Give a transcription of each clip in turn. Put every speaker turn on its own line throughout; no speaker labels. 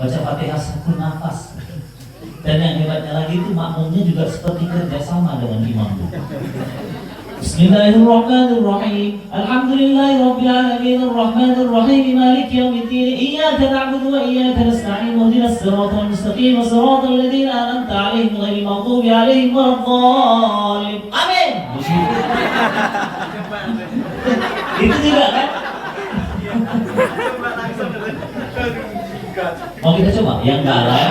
Baca Fatihah satu nafas. Dan yang hebatnya lagi itu makmumnya juga seperti kerjasama dengan imam. Bismillahirrahmanirrahim. Alhamdulillahirabbil alamin arrahmanir rahim maliki yaumiddin. Iyyaka na'budu wa iyyaka nasta'in. Ihdinas siratal mustaqim siratal ladzina an'amta 'alaihim ghairil maghdubi 'alaihim waladdallin. Amin. Itu juga kan? Mau kita coba? Yang enggak lah.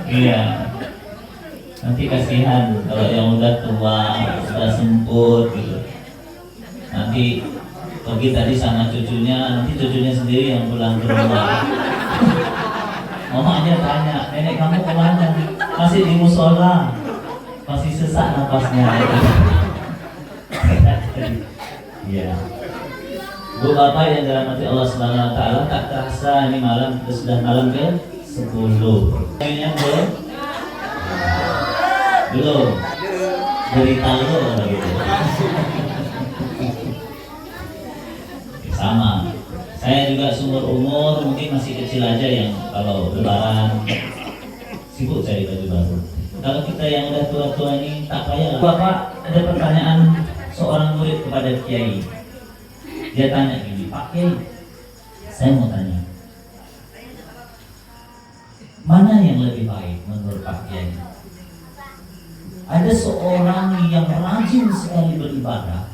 Iya. Nanti kasihan kalau yang udah tua, sudah semput gitu. Nanti pergi tadi sama cucunya, nanti cucunya sendiri yang pulang ke rumah. Mamanya tanya, nenek kamu kemana? Masih di musola, masih sesak napasnya. Iya. Bu Bapak yang dirahmati Allah Subhanahu Wa Taala, tak terasa ini malam kita sudah malam ke 10. Ini belum berita lo gitu. Sama. Saya juga sumur umur mungkin masih kecil aja yang kalau lebaran sibuk cari baju baru. Kalau kita yang udah tua-tua ini tak payah lah. Bapak ada pertanyaan seorang murid kepada Kiai. Dia tanya gini, Pak Kiai, saya mau tanya, mana yang lebih baik menurut Pak Kiai? Ada seorang yang rajin sekali beribadah,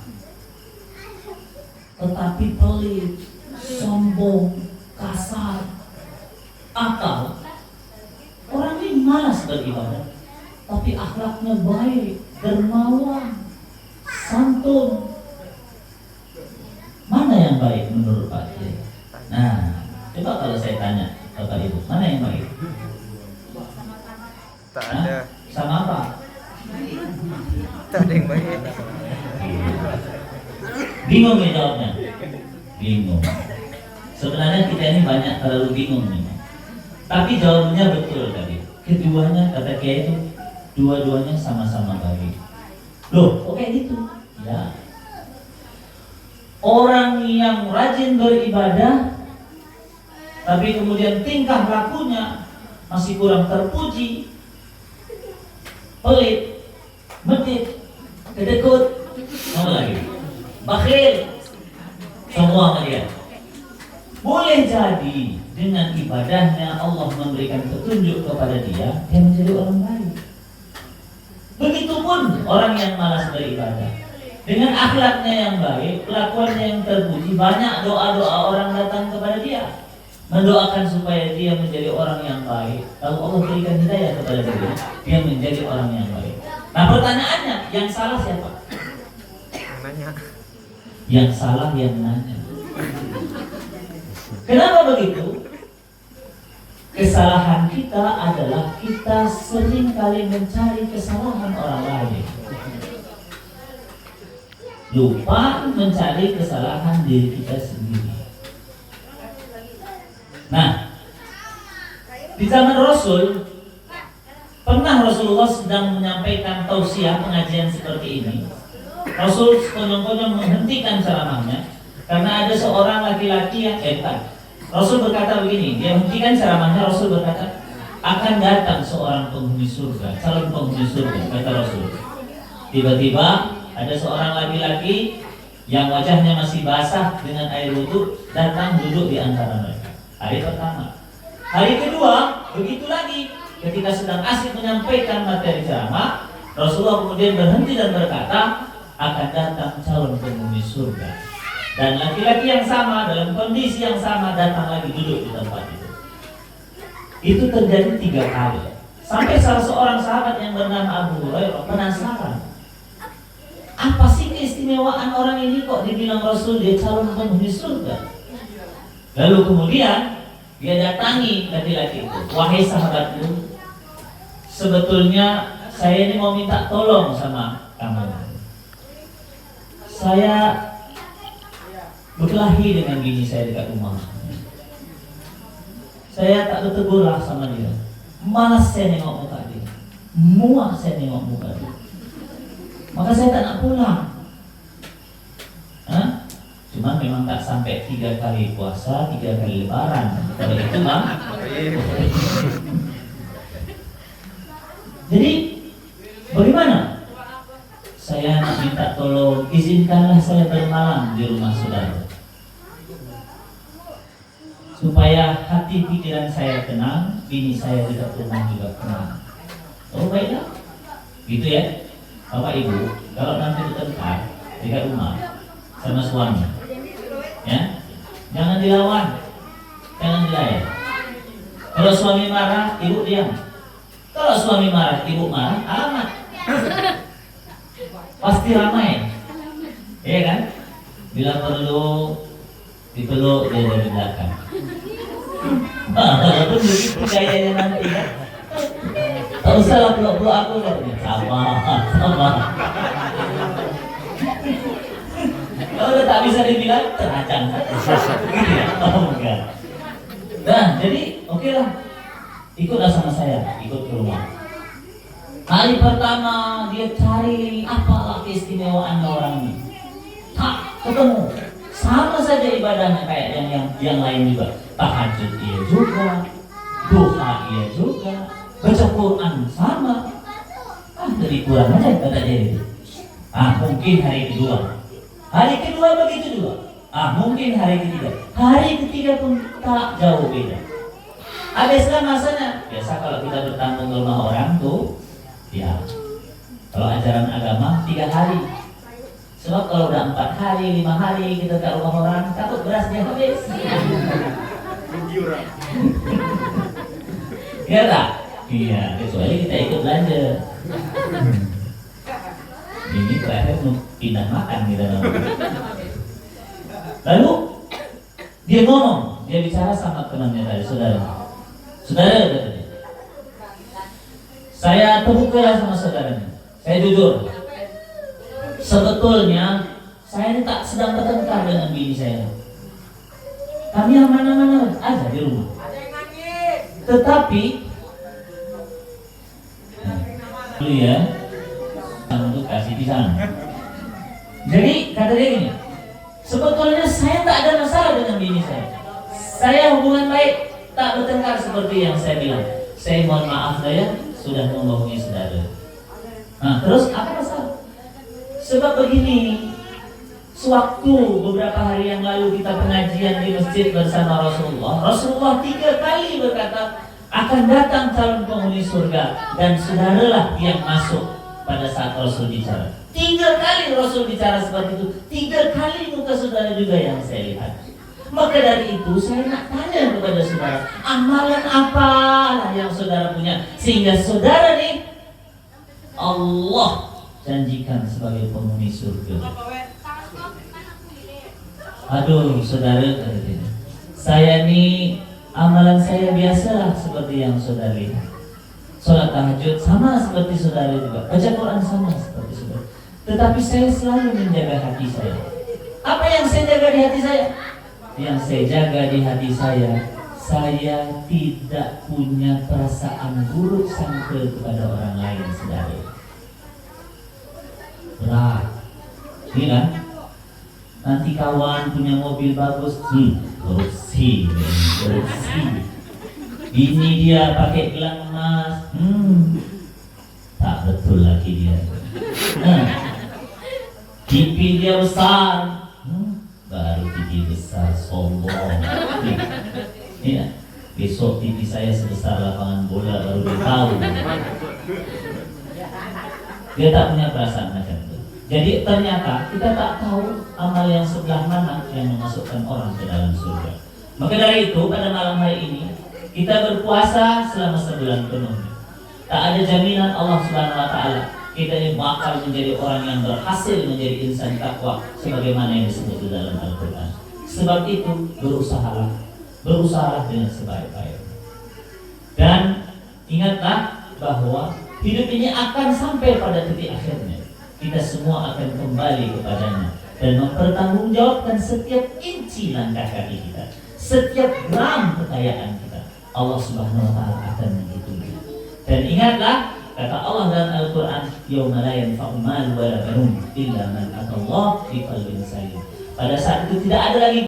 tetapi pelit, sombong, kasar, akal. Orang ini malas beribadah, tapi akhlaknya baik, dermawan, santun. Mana yang baik menurut Pak Kiai? Nah, coba kalau saya tanya Bapak Ibu, mana yang baik?
Tak ada.
Sama apa?
Tak ada yang baik.
Bingung ya jawabnya? Bingung. Sebenarnya kita ini banyak terlalu bingung nih. Tapi jawabannya betul tadi. Keduanya kata Kiai itu dua-duanya sama-sama baik. Loh, oke gitu. Ya. Orang yang rajin beribadah tapi kemudian tingkah lakunya masih kurang terpuji, pelit, medit, kedekut, apa lagi? Bakhil, semua sama dia. Boleh jadi dengan ibadahnya Allah memberikan petunjuk kepada dia, dia menjadi orang baik. Begitupun orang yang malas beribadah. Dengan akhlaknya yang baik, kelakuannya yang terpuji, banyak doa-doa orang datang kepada dia, mendoakan supaya dia menjadi orang yang baik. Lalu Allah berikan hidayah kepada dia menjadi orang yang baik. Nah pertanyaannya, yang salah siapa?
Yang nanya.
Yang salah yang nanya. Kenapa begitu? Kesalahan kita adalah kita sering kali mencari kesalahan orang lain, lupa mencari kesalahan diri kita sendiri. Nah, di zaman Rasul, pernah Rasulullah sedang menyampaikan tausiah pengajian seperti ini. Rasul sekonyong-konyong menghentikan ceramahnya karena ada seorang laki-laki yang Rasul berkata begini, dia hentikan ceramahnya. Rasul berkata, akan datang seorang penghuni surga, calon penghuni surga, kata Rasul. Tiba-tiba ada seorang laki-laki yang wajahnya masih basah dengan air wudhu datang duduk di antara mereka. Hari pertama. Hari kedua, begitu lagi. Ketika sedang asik menyampaikan materi ceramah, Rasulullah kemudian berhenti dan berkata, akan datang calon penghuni surga. Dan laki-laki yang sama dalam kondisi yang sama datang lagi duduk di tempat itu. Itu terjadi 3 kali. Sampai salah seorang sahabat yang bernama Abu Hurairah penasaran, apa sih keistimewaan orang ini kok dibilang Rasul dia calon penghuni surga? Lalu kemudian dia datangi laki-laki itu, wahai sahabatku, sebetulnya saya ini mau minta tolong sama kamu. Saya berkelahi dengan bini saya dekat rumah. Saya tak bertegur lah sama dia. Malas saya nengok muka dia, muak saya nengok muka dia. Maka saya tak nak pulang. Cuma Cuma memang tak sampai 3 kali puasa, 3 kali lebaran. Kalau itu Bang. Jadi bagaimana? Saya nak minta tolong, izinkanlah saya bermalam di rumah saudara, supaya hati pikiran saya tenang, bini saya dekat rumah juga tenang. Oh baiklah, gitu ya, Bapak Ibu. Kalau nanti bertengkar dekat rumah sama suami, ya, jangan dilawan, jangan dilayan. Kalau suami marah, ibu diam. Kalau suami marah, ibu marah, alamat. Pasti ramai, ya kan? Bila perlu dipeluk dia dari belakang. Walaupun begitu gayanya nanti kan. Tak usah peluk-peluk aku katanya. Sama. Kalau udah tak bisa dibilang, teracang. Gitu ya? Oh enggak. Nah, jadi oke lah. Ikutlah sama saya, ikut ke rumah. Hari pertama dia cari apalah keistimewaan orang ini. Tak ketemu. Sama saja ibadahnya kayak yang lain juga. Tahajud dia juga, doa dia juga, baca Quran sama. Jadi kurang aja kata dia itu. Mungkin hari kedua. Hari kedua begitu juga. Mungkin hari ketiga. Hari ketiga pun tak jauh beda. Habislah masanya. Biasa kalau kita bertamu ke rumah orang tuh, ya, kalau ajaran agama 3 hari. Sebab kalau udah 4 hari, 5 hari kita ke rumah orang, takut berasnya habis. Iya tak? Iya, kecuali kita ikut belanja. Ini terakhir pindah makan kita namanya. Lalu dia ngomong, dia bicara sama temannya tadi, saudara, kata dia. Saya terbuka sama saudaranya. Saya jujur. Sebetulnya saya ini tak sedang bertengkar dengan bini saya. Kami yang mana-mana aja di rumah. Tetapi dulu ya, untuk kasih pisang. Jadi kata dia gini, sebetulnya saya tak ada masalah dengan bini saya. Saya hubungan baik, tak bertengkar seperti yang saya bilang. Saya mohon maaf saya sudah membohongi saudara. Terus apa masalah? Sebab begini, sewaktu beberapa hari yang lalu kita pengajian di masjid bersama Rasulullah 3 kali berkata akan datang calon penghuni surga dan saudaralah yang masuk pada saat Rasul bicara. 3 kali Rasul bicara seperti itu, 3 kali muka saudara juga yang saya lihat. Maka dari itu saya nak tanya kepada saudara, amalan apalah yang saudara punya sehingga saudara nih Allah janjikan sebagai penghuni surga. Aduh saudara, saya nih amalan saya biasalah seperti yang saudara lihat. Sholat tahajud sama seperti saudara juga, baca Quran sama seperti saudara. Tetapi saya selalu menjaga hati saya. Apa yang saya jaga di hati saya? Yang saya jaga di hati saya tidak punya perasaan buruk sangka kepada orang lain, saudara. Berat, ini kan? Nanti kawan punya mobil bagus, korupsi. Ini dia pakai gelang emas, tak betul lagi dia. TV dia besar, baru TV besar, sombong. Ya, besok TV saya sebesar lapangan bola baru dia tahu. Dia tak punya perasaan macam itu. Jadi ternyata kita tak tahu amal yang sebelah mana yang memasukkan orang ke dalam surga. Maka dari itu pada malam hari ini kita berpuasa selama sebulan penuh. Tak ada jaminan Allah Subhanahu Wa Taala kita ini bakal menjadi orang yang berhasil menjadi insan takwa sebagaimana yang disebut di dalam Al-Quran. Sebab itu berusahalah dengan sebaik-baik. Dan ingatlah bahwa hidup ini akan sampai pada titik akhirnya. Kita semua akan kembali kepadanya dan mempertanggungjawabkan setiap inci langkah kaki kita, setiap gram kekayaan kita. Allah Subhanahu Wa Taala akan menghitung. Dan ingatlah kata Allah dalam Al-Quran, yauma la yanfa'u malun wala banun illa man atallaha biqalbin salim. Pada saat itu tidak ada lagi